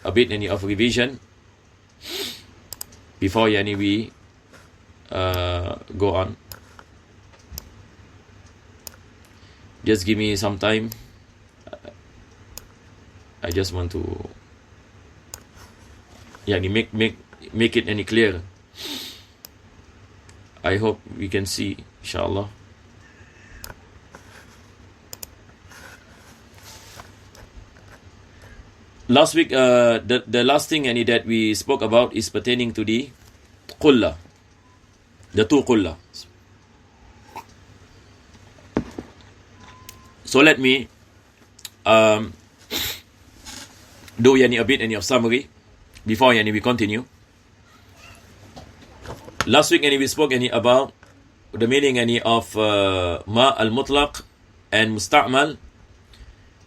a bit any of revision before yani we go on. Just give me some time. I just want to make it any clearer. I hope we can see, inshallah. Last week, the last thing any that we spoke about is pertaining to the qulla, the two qulla. So let me do a bit of summary before we continue. Last week we spoke about the meaning of ma al-mutlaq and musta'mal,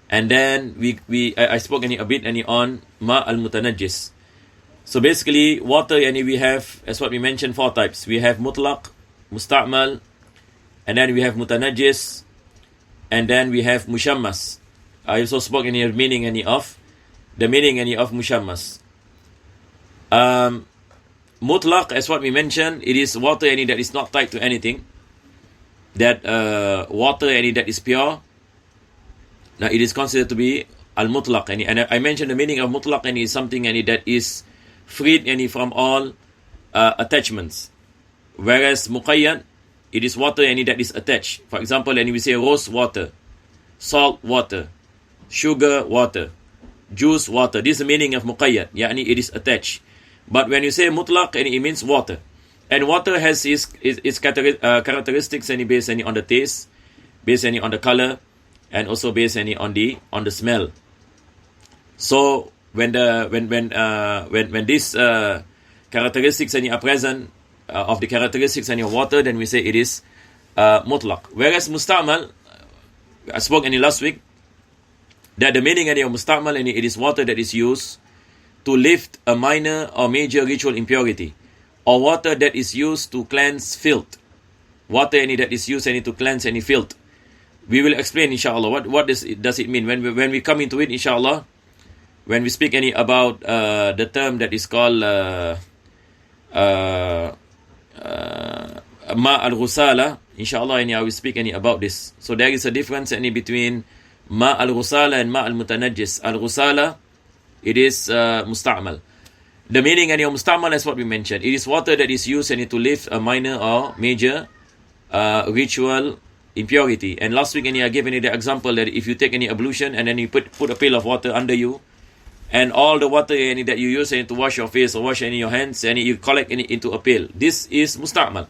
and then I spoke a bit on ma al-mutanajjis. So basically water we have, as what we mentioned, 4 types. We have mutlaq, musta'mal, and then we have mutanajjis, and then we have mushammas. I also spoke the meaning of mushammas. Mutlaq, as what we mentioned, it is water that is not tied to anything. That water that is pure. Now it is considered to be al-mutlaq. And I mentioned the meaning of mutlaq is something that is freed from all attachments. Whereas muqayyad, it is water that is attached. For example, we say rose water, salt water, sugar water, juice water. This is the meaning of muqayyad. It is attached. But when you say mutlaq, it means water. And water has its characteristics based on the taste, based on the color, and also based on the smell. So when these characteristics are present of the characteristics of water, then we say it is mutlaq. Whereas musta'mal, I spoke last week, that the meaning of musta'mal it is water that is used to lift a minor or major ritual impurity, or water that is used to cleanse filth. Water that is used to cleanse any filth. We will explain, inshallah, what does it mean when we come into it, inshallah. When we speak about the term that is called ma al-ghusala, inshallah, I will speak about this. So there is a difference between ma al-ghusala and ma al-mutanajjis. Al-ghusala, it is musta'mal. The meaning of musta'mal is what we mentioned. It is water that is used to lift a minor or major ritual impurity. And last week I gave the example that if you take any ablution and then you put a pail of water under you, and all the water that you use to wash your face or wash your hands, and you collect into a pail, this is musta'mal,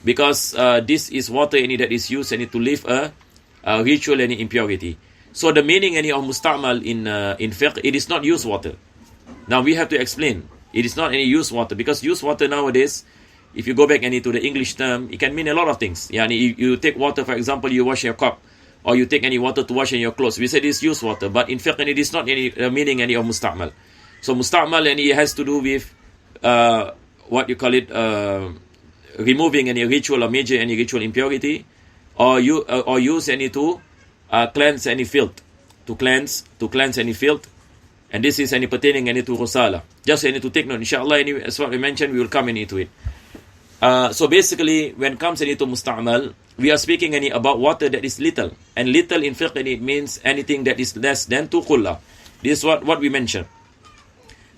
because this is water that is used to lift a ritual impurity. So the meaning of musta'mal in fiqh, it is not used water. Now we have to explain. It is not any used water, because used water nowadays, if you go back to the English term, it can mean a lot of things. You take water, for example, you wash your cup, or you take any water to wash in your clothes. We say this is used water, but in fiqh it is not any meaning of musta'mal. So musta'mal it has to do with what you call it, removing any ritual or major any ritual impurity, or use to cleanse any filth, to cleanse any filth, and this is pertaining to ghusala. Just to take note, inshallah. As what we mentioned, we will come into it. So basically, when it comes to musta'mal, we are speaking about water that is little, and little in fiqh it means anything that is less than 2 qulla. This is what we mentioned.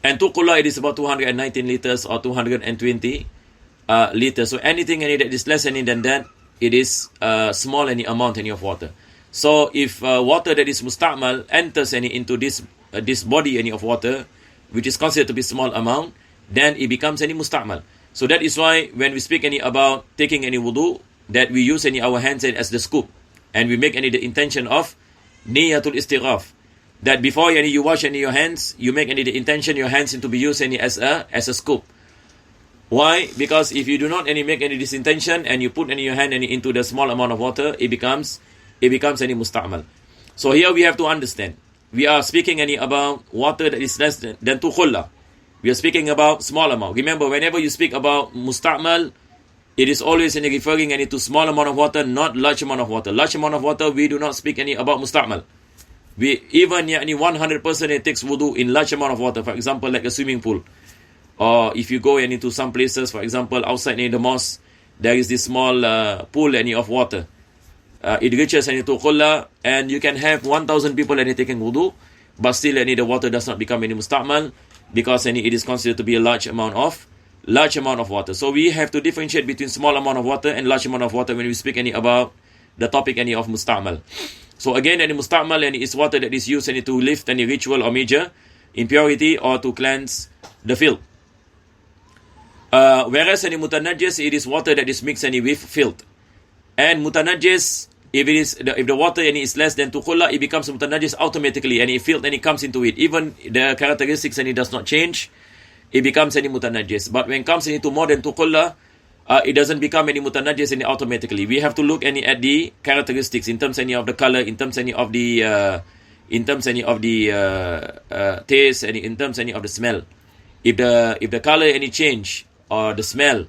And 2 qulla, it is about 219 liters or 220 liters. So anything that is less than that, it is small amount of water. So if water that is musta'mal enters into this body of water, which is considered to be small amount, then it becomes musta'mal. So that is why when we speak about taking wudu, that we use our hands as the scoop, and we make the intention of niyatul istighaf, that before you wash your hands, you make the intention your hands to be used as a scoop. Why? Because if you do not make this intention and you put your hand into the small amount of water, it becomes musta'mal. So here we have to understand, we are speaking about water that is less than 2 khulla. We are speaking about small amount. Remember, whenever you speak about musta'mal, it is always referring to small amount of water, not large amount of water. Large amount of water, we do not speak about musta'mal. even 100% it takes wudu in large amount of water, for example like a swimming pool, or if you go into some places, for example outside the mosque, there is this small pool of water. It reaches to qulla, and you can have 1,000 people taking wudu, but still the water does not become any musta'mal, because it is considered to be a large amount of water. So we have to differentiate between small amount of water and large amount of water when we speak about the topic of musta'mal. So again, musta'mal is water that is used to lift any ritual or major impurity or to cleanse the filth. Whereas mutanajjis, it is water that is mixed with filth. And mutanajjis, if the water is less than 2 qulla, it becomes mutanajjis automatically, and filth comes into it. Even the characteristics does not change, it becomes mutanajjis. But when it comes into more than 2 qulla, it doesn't become mutanajjis automatically. We have to look at the characteristics in terms of the color, in terms of the taste, and in terms of the smell. If the color change, or the smell,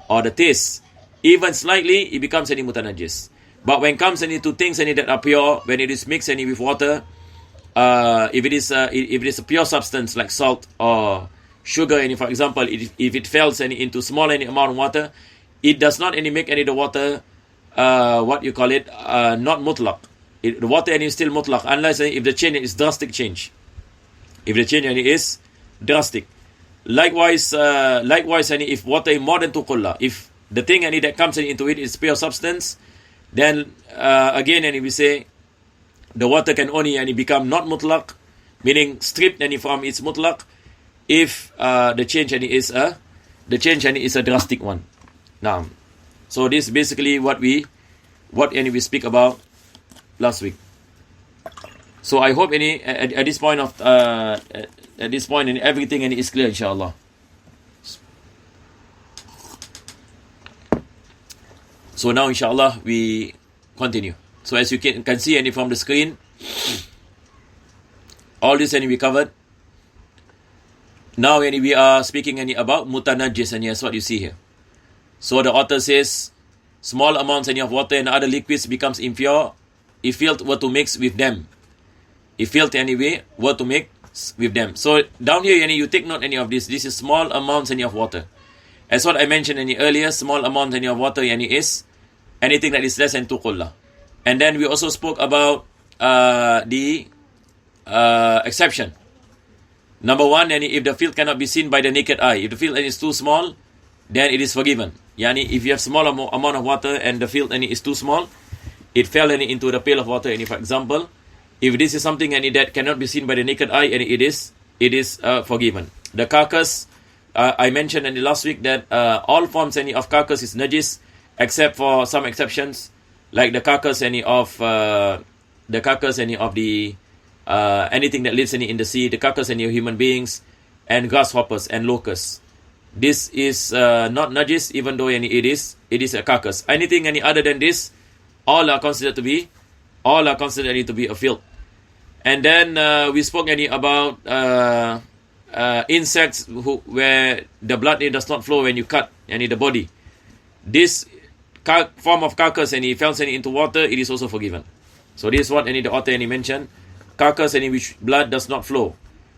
or the taste, even slightly, it becomes mutanajjis. But when it comes to things that are pure, when it is mixed with water, if it is a pure substance like salt or sugar, for example, if it falls into small amount of water, it does not make the water not mutlaq. The water is still mutlaq, unless if the change is drastic change. If the change is drastic. Likewise, if water is more than 2 qulla, if the thing that comes into it is pure substance, then again we say the water can only become not mutlaq, meaning stripped from its mutlaq, if the change is a drastic one. Now, so this is basically what we speak about last week. So I hope at this point everything is clear, inshallah. So now, inshallah, we continue. So as you can see from the screen, all this we covered. Now we are speaking about mutanajjis, and yes, what you see here. So the author says, small amounts of water and other liquids becomes impure if filth were to mix with them. If filth were to mix with them. So down here, you take note of this. This is small amounts of water. As what I mentioned earlier, small amounts of water is anything that is less than 2 qulla. And then we also spoke about the exception. Number one, if the filth cannot be seen by the naked eye, if the filth is too small, then it is forgiven. If you have small amount of water and the filth is too small, it fell into the pail of water. For example, if this is something that cannot be seen by the naked eye, and it is forgiven. The carcass, I mentioned in the last week that all forms of carcass is najis, except for some exceptions, like the carcass of the anything that lives in the sea, the carcass of human beings, and grasshoppers and locusts. This is not najis, even though it is a carcass. Anything other than this, all are considered to be a filth. And then we spoke about insects where the blood does not flow when you cut the body. This form of carcass it falls into water, it is also forgiven. So this is what the author mentioned. Carcass which blood does not flow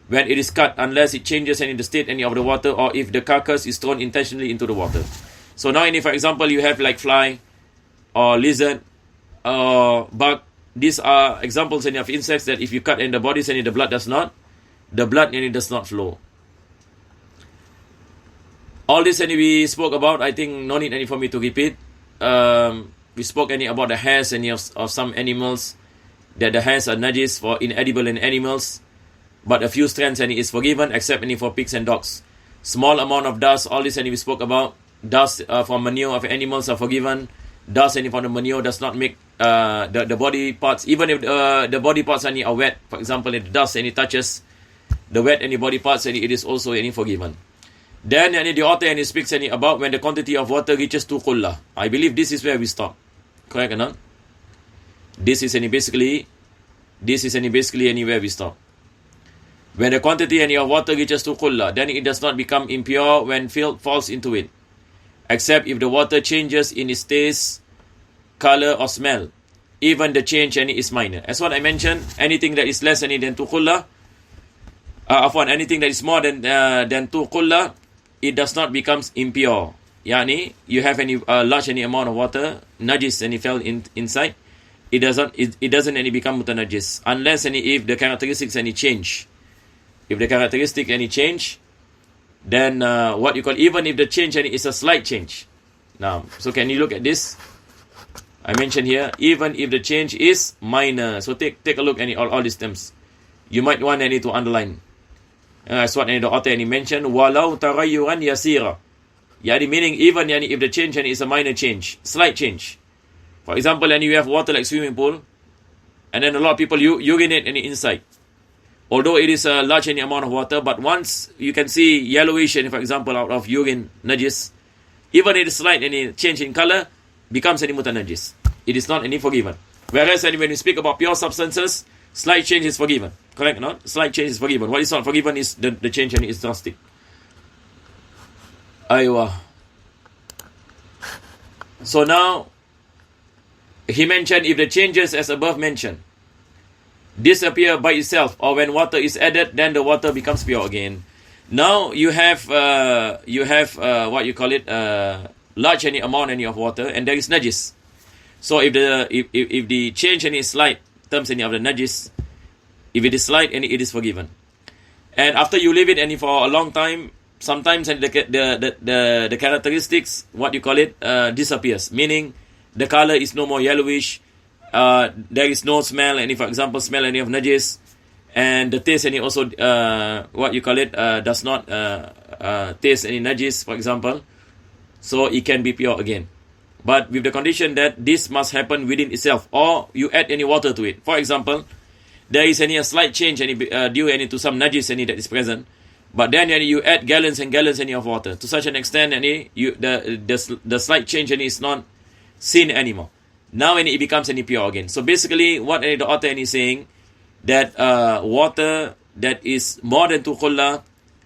when it is cut, unless it changes the state of the water, or if the carcass is thrown intentionally into the water. So now for example, you have like fly or lizard or bug. These are examples of insects that if you cut the bodies the blood does not flow. All this we spoke about. I think no need for me to repeat. We spoke about the hairs of some animals, that the hairs are najis for inedible animals, but a few strands is forgiven, except for pigs and dogs. Small amount of dust, all this we spoke about. Dust from manure of animals are forgiven. Dust from the manure does not make the body parts, even if the body parts are wet. For example, if the dust touches the wet body parts, it is also forgiven. Then the author speaks about when the quantity of water reaches 2 qulla. I believe this is where we stop. Correct or not? This is basically where we stop. When the quantity of water reaches 2 qulla, then it does not become impure when filth falls into it, except if the water changes in its taste, color, or smell. even the change any is minor. As what I mentioned, anything that is less any than 2 qullah, anything that is more than 2 qullah, it does not becomes impure. Yani, you have any large any amount of water, najis and it fell inside, it doesn't any become mutanajis unless any if the characteristics any change. If the characteristic any change, then what you call, even if the change any is a slight change. Now, so can you look at this? I mentioned here, even if the change is minor. So take a look at all these terms. You might want any to underline. That's what the author any mentioned. Walau tarayyuran yasira. Yani meaning even yani if the change is a minor change, slight change. For example, and you have water like swimming pool, and then a lot of people urinate any inside. Although it is a large any amount of water, but once you can see yellowish, and for example, out of urine najis, even it is slight any change in color, becomes any mutanajis. It is not any forgiven. Whereas when we speak about pure substances, slight change is forgiven. Correct or not? Slight change is forgiven. What is not forgiven is the change and is drastic. Aywa. So now, he mentioned if the changes as above mentioned disappear by itself, or when water is added, then the water becomes pure again. Now you have what you call it, large any amount any of water, and there is najis. So if the change any is slight, terms any of the najis, if it is slight, any it is forgiven. And after you leave it any for a long time, sometimes the characteristics, what you call it, disappears. Meaning the color is no more yellowish. There is no smell, any for example smell any of najis, and the taste any also what you call it does not taste any najis, for example. So it can be pure again, but with the condition that this must happen within itself, or you add any water to it. For example, there is any a slight change any due any to some najis any that is present, but then you add gallons and gallons any of water to such an extent any the slight change any is not seen anymore. Now it becomes any pure again. So basically, what the author is saying, that water that is more than 2 qullah,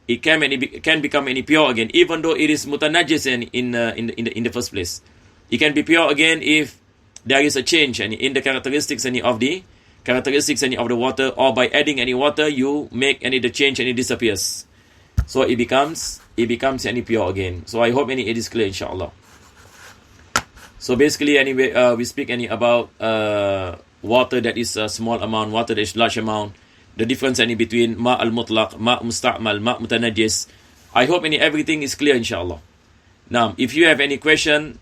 it can become any pure again, even though it is mutanajis in the first place. It can be pure again if there is a change in the characteristics of the water, or by adding any water, you make the change and it disappears. So it becomes any pure again. So I hope it is clear, inshallah. So basically, anyway, we speak about water that is a small amount, water that is large amount, the difference between ma al mutlaq, ma musta'mal, ma mutanajis. I hope everything is clear, inshallah. Now, if you have any question,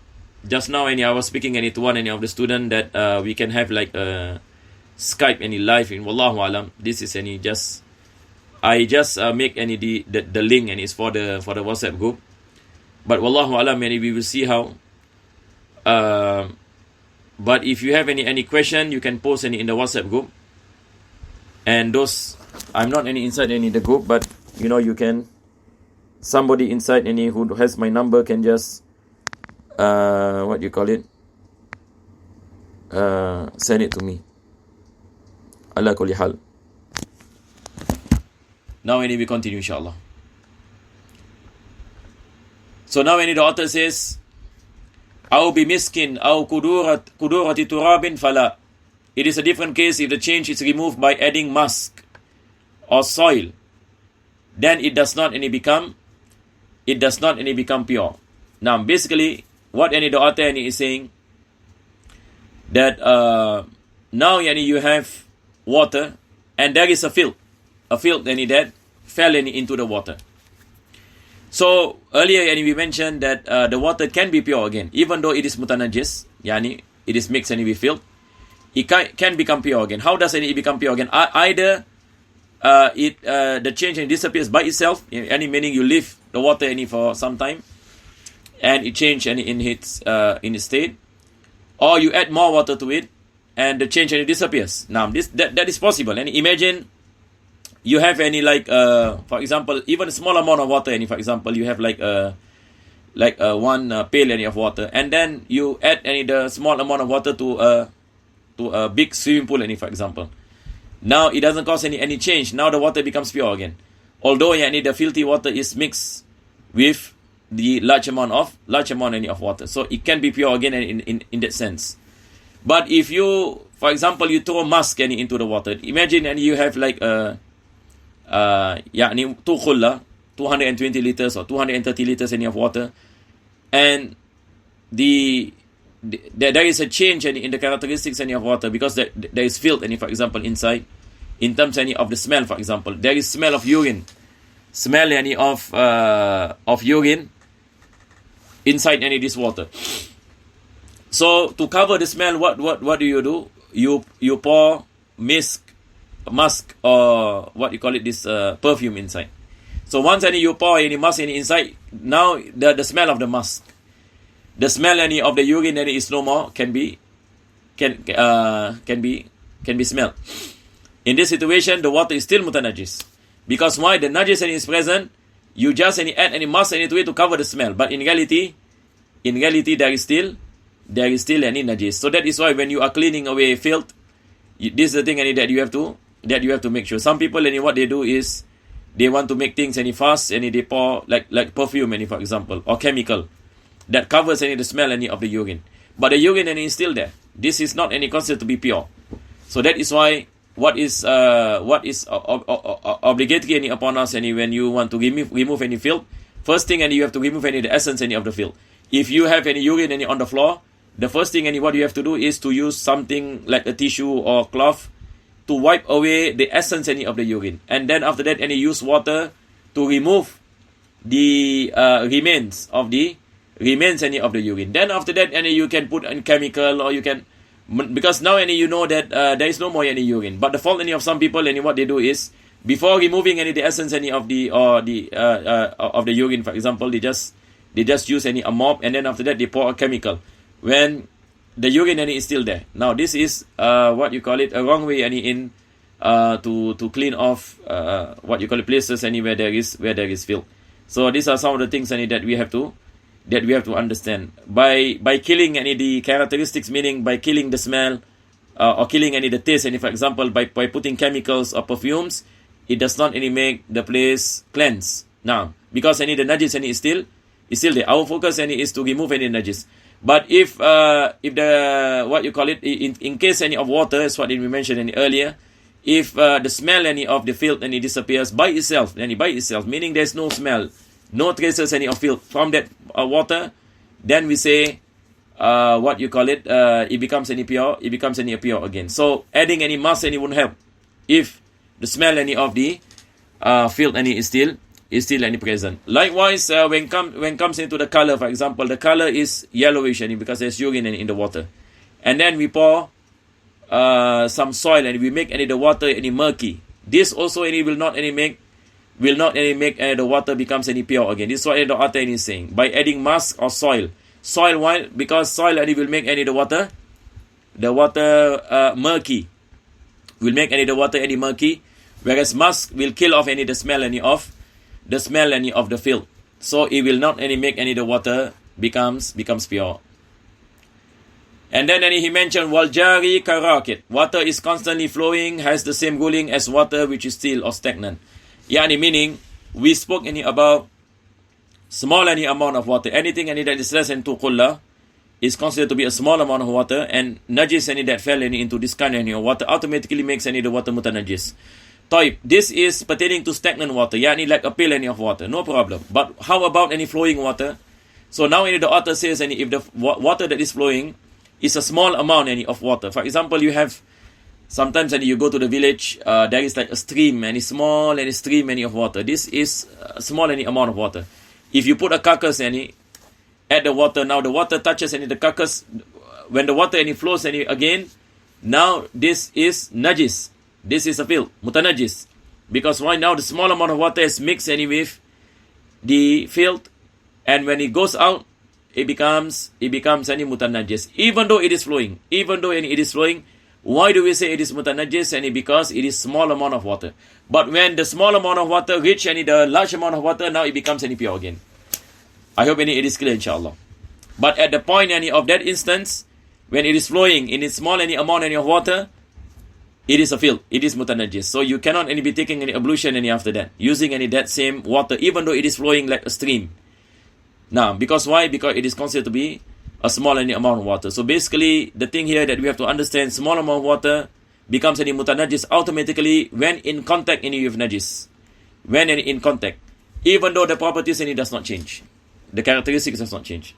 just now I was speaking to one of the student that we can have like Skype live in wallahu alam. This is I just make the link and it's for the WhatsApp group. But wallahu alam, we will see how. But if you have any question, you can post in the WhatsApp group. And those, I'm not inside the group, but you can, somebody inside who has my number can just what you call it, send it to me. Ala kulli hal. Now we continue, inshallah. So now the author says, أو بمسك أو كدورة تراب فلا. It is a different case if the change is removed by adding musk or soil. Then it does not become pure. Now basically what the author is saying, that now you have water and there is a filth that fell into the water. So earlier we mentioned that the water can be pure again, even though it is mutanajis, it is mixed with filth. It can become pure again. How does it become pure again? Either the change disappears by itself, meaning you leave the water for some time and it changes in its state, or you add more water to it and the change disappears. Now that is possible. And imagine you have for example, even a small amount of water, for example, you have one pail of water, and then you add the small amount of water to a big swimming pool, for example. Now it doesn't cause any change. Now the water becomes pure again, although the filthy water is mixed with the large amount of water, so it can be pure again in that sense. But if you, for example, you throw musk into the water, imagine and you have like يعني 220 liters or 230 liters of water, and there is a change in the characteristics of water because there is filth, for example, inside. In terms of the smell, for example, there is smell of urine, of urine inside this water. So to cover the smell, what do? You pour musk or what you call it, this perfume inside. So once you pour any musk inside, now the smell of the musk, the smell of the urine is no more, can be smelled. In this situation, the water is still mutanajis. Because why? The najis is present, you just add any musk into it to cover the smell. But in reality there is still any najis. So that is why when you are cleaning away filth, this is the thing that you have to make sure. Some people what they do is they want to make things fast and they pour like perfume for example, or chemical that covers the smell of the urine. But the urine is still there. This is not considered to be pure. So that is why what is obligatory upon us when you want to remove any filth, first thing you have to remove the essence of the filth. If you have any urine on the floor, the first thing what you have to do is to use something like a tissue or cloth to wipe away the essence of the urine, and then after that use water to remove the remains of the urine. Then after that you can put a chemical, or you can, because now you know that there is no more any urine. But the fault of some people what they do is, before removing the essence of the urine, for example, they just use a mop, and then after that they pour a chemical when the urine is still there. Now this is what you call it, a wrong way to clean off what you call it, places where there is filth. So these are some of the things that we have to understand. By killing the characteristics, meaning by killing the smell or killing the taste, for example, by putting chemicals or perfumes, it does not make the place cleanse. Now, because the najis is still there. Our focus is to remove any najis. But if the what you call it, in case of water, as what we mentioned earlier, if the smell of the filth disappears by itself, meaning there's no smell, no traces of filth from that water, then we say what you call it, it becomes pure. It becomes pure again. So adding any musk won't help if the smell of the filth is still present. Likewise, when comes into the color, for example, the color is yellowish because there's urine in the water, and then we pour some soil and we make the water murky. This also will not make the water becomes pure again. This is what the author is saying. By adding musk or soil, why? Because soil will make the water murky. Will make the water murky, whereas musk will kill off the smell of the filth. So it will not make the water becomes pure. And then he mentioned waljari karakit. Water is constantly flowing, has the same ruling as water which is still or stagnant. Meaning we spoke about small amount of water. Anything that is less than 2 qullah is considered to be a small amount of water, and najis that fell into this kind of water automatically makes the water mutanajis. This is pertaining to stagnant water, like a pill of water, no problem. But how about any flowing water? So now the author says if the water that is flowing is a small amount of water. For example, you have sometimes you go to the village, there is like a stream, small stream of water. This is a small amount of water. If you put a carcass at the water, now the water touches the carcass. When the water flows again, now this is najis. This is a filth, mutanajis. Because why? Now the small amount of water is mixed with the filth, and when it goes out, it becomes mutanajis. Even though it is flowing, why do we say it is mutanajis? Because it is small amount of water. But when the small amount of water reach the large amount of water, now it becomes pure again. I hope it is clear, inshallah. But at the point of that instance, when it is flowing in a small amount of water, it is a filth, it is mutanajis. So you cannot be taking any ablution after that, using that same water, even though it is flowing like a stream. Now, because why? Because it is considered to be a small any amount of water. So basically, the thing here that we have to understand, small amount of water becomes any mutanajis automatically when in contact any with najis. When any in contact. Even though the properties any does not change. The characteristics does not change.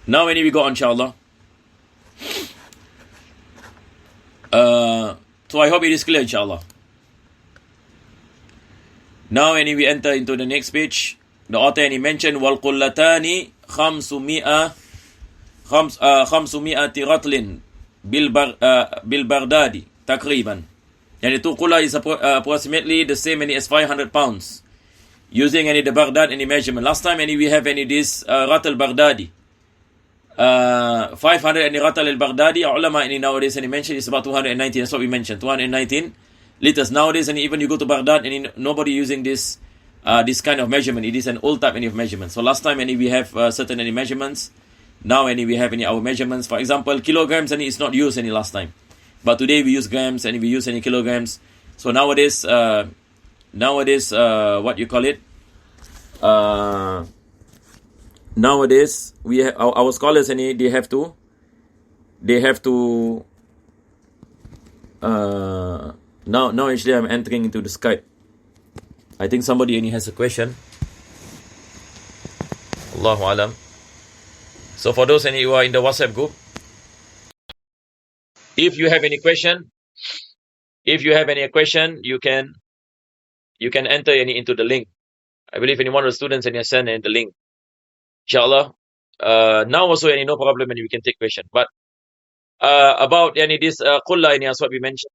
Now when we go on, inshallah. So I hope it is clear, inshallah. Now when we enter into the next page, the author and he mentioned وَالْقُلَّتَانِ خَمْسُمِئَةِ رَطْلٍ بِالْبَغْدَادِ تقريبا. And the two kulla is approximately the same as 500 pounds. Using any the Baghdad any measurement. Last time we have any this Ratal Baghdadi. 500 any Ratal al-Baghdadi. Ulama any nowadays any mentioned is about 219. That's what we mentioned. 219 liters. Nowadays and even you go to Baghdad and nobody using this kind of measurement. It is an old type of measurement. So last time we have certain any measurements. Now we have any our measurements. For example, kilograms and it's not used any last time. But today we use grams and we use any kilograms. So nowadays, what you call it? Nowadays we have our scholars and they have to. Now actually I'm entering into the Skype. I think somebody has a question. Allahu alam. So for those who are in the WhatsApp group, if you have any question, you can enter into the link. I believe any one of the students and send the link. Inshallah. Now also no problem and we can take question. But about this qulla as what we mentioned.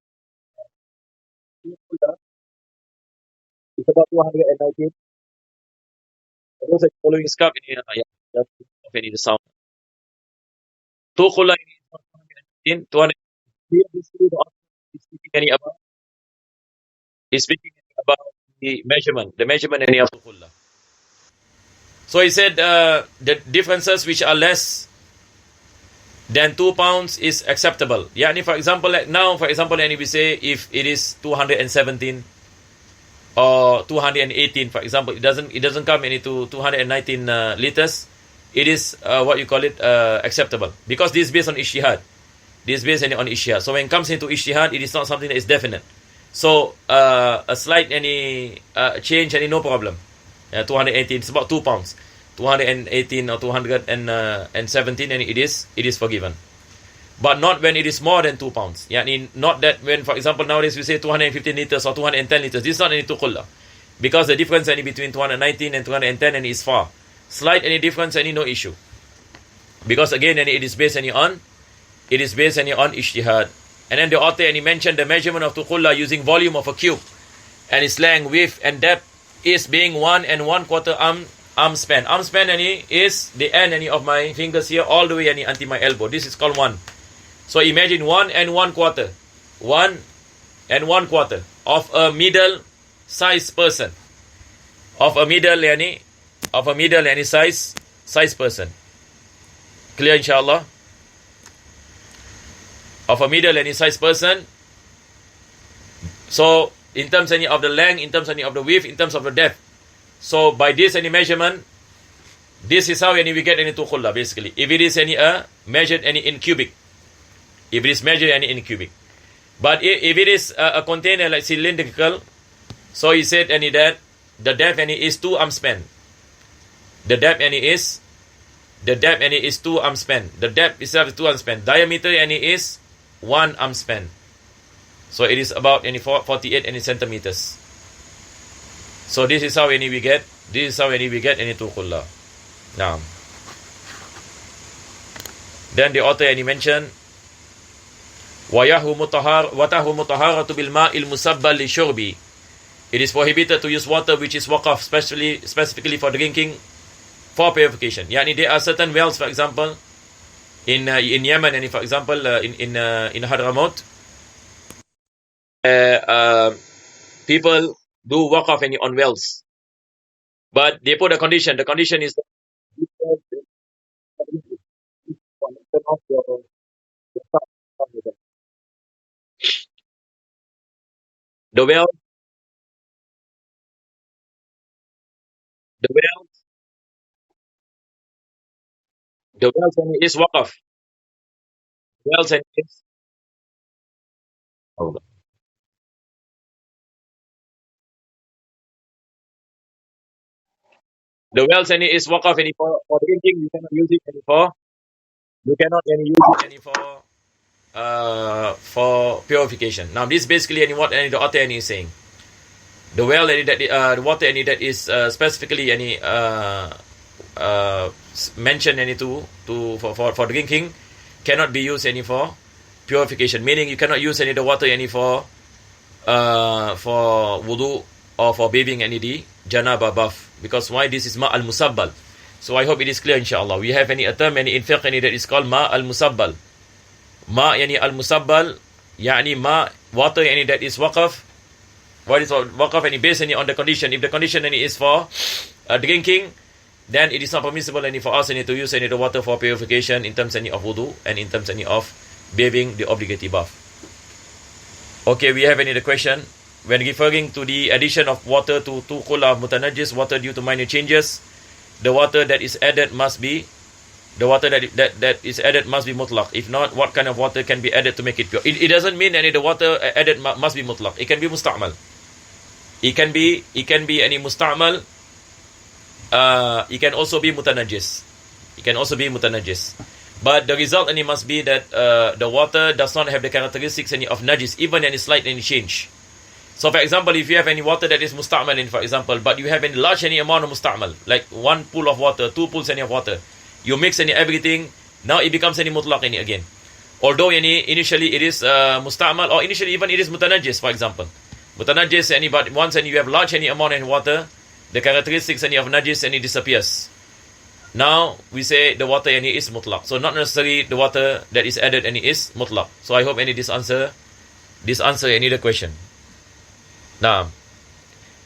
It's about 219. Those following Skype any the sound. Two qulla in 219. He's speaking about the measurement any of qulla. So he said the differences which are less than 2 pounds is acceptable. Yani for example, like now, we say if it is 217 or 218, for example, it doesn't come into 219 liters. It is what you call it acceptable because this is based on ijtihad. So when it comes into ijtihad, it is not something that is definite. So a slight change no problem. 218, it's about 2 pounds. 218 or 217 and it is forgiven. But not when it is more than 2 pounds. Not that when, for example, nowadays we say 215 liters or 210 liters. This is not any tuqulla. Because the difference between 219 and 210 is far. Slight difference no issue. Because again it is based on ijtihad. And then the author he mentioned the measurement of tuqulla using volume of a cube. And its length, width and depth is being 1 1/4 arm span. Arm span is the end of my fingers here all the way until my elbow. This is called 1. So imagine 1 1/4. 1 1/4 of a middle sized person. Of a middle size person. Clear inshallah? Of a middle size person. So in terms of the length, in terms of the width, in terms of the depth. So by this measurement, this is how we get into khulla basically. If it is measured in cubic. If it is measured in cubic. But if it is a container like cylindrical, so he said that the depth is 2 arm span. The depth is 2 arm span. The depth itself is 2 arm span. Diameter is 1 arm span. So it is about 48 centimeters. So this is how we get. This is how we get into khulla. Now, then the author mentioned وَيَهُ مُطَهَارَةُ بِالْمَاءِ الْمُسَبَّلِ لِشُرْبِ. It is prohibited to use water which is waqaf specifically for drinking for purification. There are certain wells, for example, in Yemen and for example in Hadramaut, people do waqaf on wells, but they put a condition. The condition is the well The wells and it is waqaf. Wells and it is. Hold on. The wells and it is waqaf any for drinking. You cannot use it any for. You cannot any use it any for purification. Now this basically any what any the author any is saying. The well any that the water any that is specifically any mentioned any to for drinking cannot be used any for purification. Meaning you cannot use any the water any for wudu or for bathing any the janaba bath. Because why? This is ma al musabbal. So I hope it is clear inshallah. We have any a term any in fiqh any that is called ma al musabbal. Ma yani al musabbal yani ma water any that is waqaf. What is waqaf any based any on the condition. If the condition any is for drinking, then it is not permissible any for us any to use any the water for purification in terms any of wudu and in terms any of bathing the obligatory bath. Okay, we have any the question. When referring to the addition of water to qula mutanajjis, water due to minor changes, the water that is added must be that is added must be mutlaq. If not, what kind of water can be added to make it pure? It doesn't mean any the water added must be mutlaq. It can be musta'mal. It can be any musta'mal. It can also be mutanajjis. It can also be mutanajjis. But the result any must be that the water does not have the characteristics any of najis, even any slight any change. So for example, if you have any water that is musta'mal in, for example, but you have any large any amount of musta'mal, like one pool of water, two pools any of water, you mix any everything, now it becomes any mutlaq any again. Although any initially it is musta'mal, or initially even it is mutanajjis, for example. Mutanajjis any, but once and you have large any amount in water, the characteristics any of najis any disappears. Now we say the water any is mutlaq. So not necessarily the water that is added any is mutlaq. So I hope any this answer any the question. Now,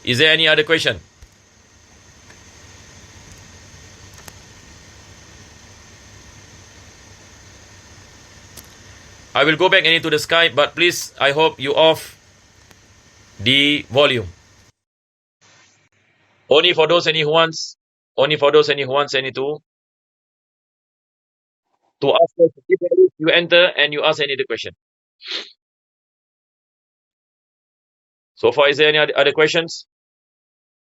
is there any other question? I will go back into the Skype, but please, I hope you off the volume. Only for those any who wants any to ask questions. If you enter and you ask any other question. So far, is there any other questions?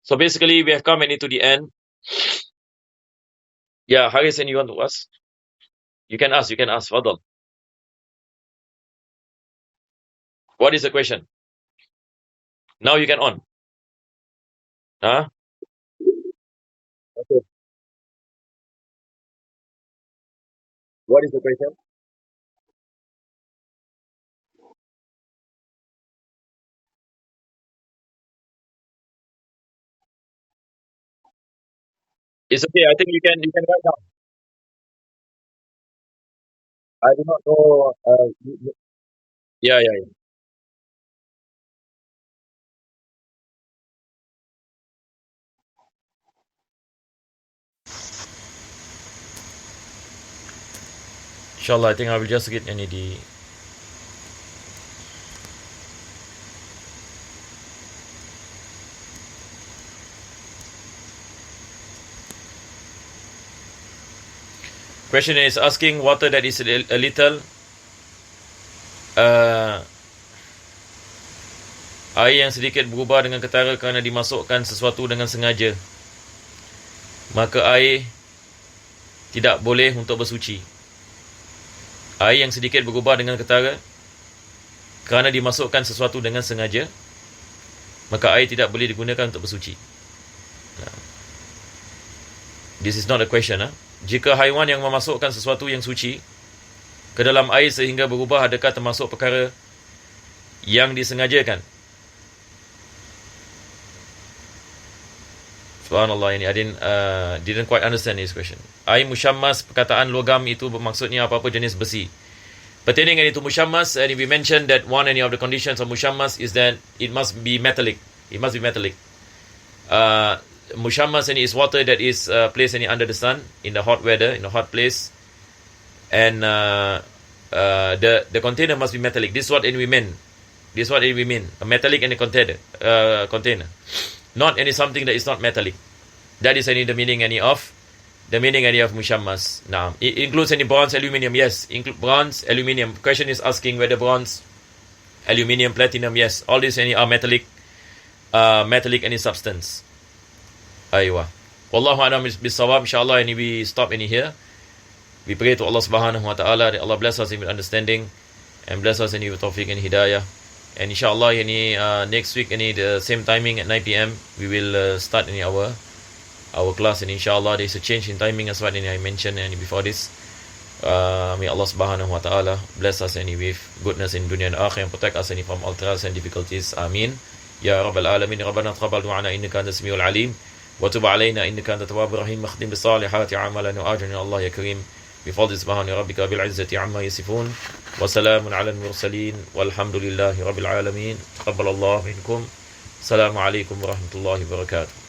So basically, we have come into the end. Yeah, Haris, and you want to ask? You can ask, Fadal. What is the question? Now you can on. Huh? Okay. What is the question? It's okay. I think you can write down. I do not know. Yeah. Inshallah, I think I will just get any the. Question is asking water that is a little air yang sedikit berubah dengan ketara kerana dimasukkan sesuatu dengan sengaja, maka air tidak boleh untuk bersuci. Air yang sedikit berubah dengan ketara kerana dimasukkan sesuatu dengan sengaja, maka air tidak boleh digunakan untuk bersuci. This is not a question. Jika haiwan yang memasukkan sesuatu yang suci ke dalam air sehingga berubah, adakah termasuk perkara yang disengajakan? Subhanallah, ini I didn't quite understand this question. Air musyammas, perkataan logam itu bermaksudnya apa-apa jenis besi. Pertaining itu musyammas, and we mentioned that one of the conditions of musyammas is that it must be metallic. It must be metallic. Musyammas is water that is placed under the sun in the hot weather, in a hot place, and the container must be metallic. This is what we mean. A metallic and a container, not any something that is not metallic. That is any the meaning any of mushammas. Now, it includes any bronze, aluminium. Yes, bronze, aluminium. Question is asking whether bronze, aluminium, platinum. Yes, all these any are metallic any substance. Aywa. Wallahu a'lam bis-sawab. Inshallah, and we stop any here. We pray to Allah subhanahu wa ta'ala that Allah bless us with understanding and bless us with tawfiq and hidayah. And inshallah, next week, the same timing at 9 p.m. we will start our class, and inshallah there's a change in timing as what I mentioned before this. May Allah subhanahu wa ta'ala bless us with goodness in dunya and akhirah, and protect us from all trials and difficulties. Ameen. Ya Rabbal Alamin. Rabbana taqabbal du'ana innaka anta samiul alim wa tub alayna innaka anta tawwabur rahim. Makhdim bis salihati a'malana wa ajrina Allah ya kareem. بفضل سبحان ربك بالعزة عما يصفون وسلام على المرسلين والحمد لله رب العالمين. تقبل الله منكم. السلام عليكم ورحمة الله وبركاته.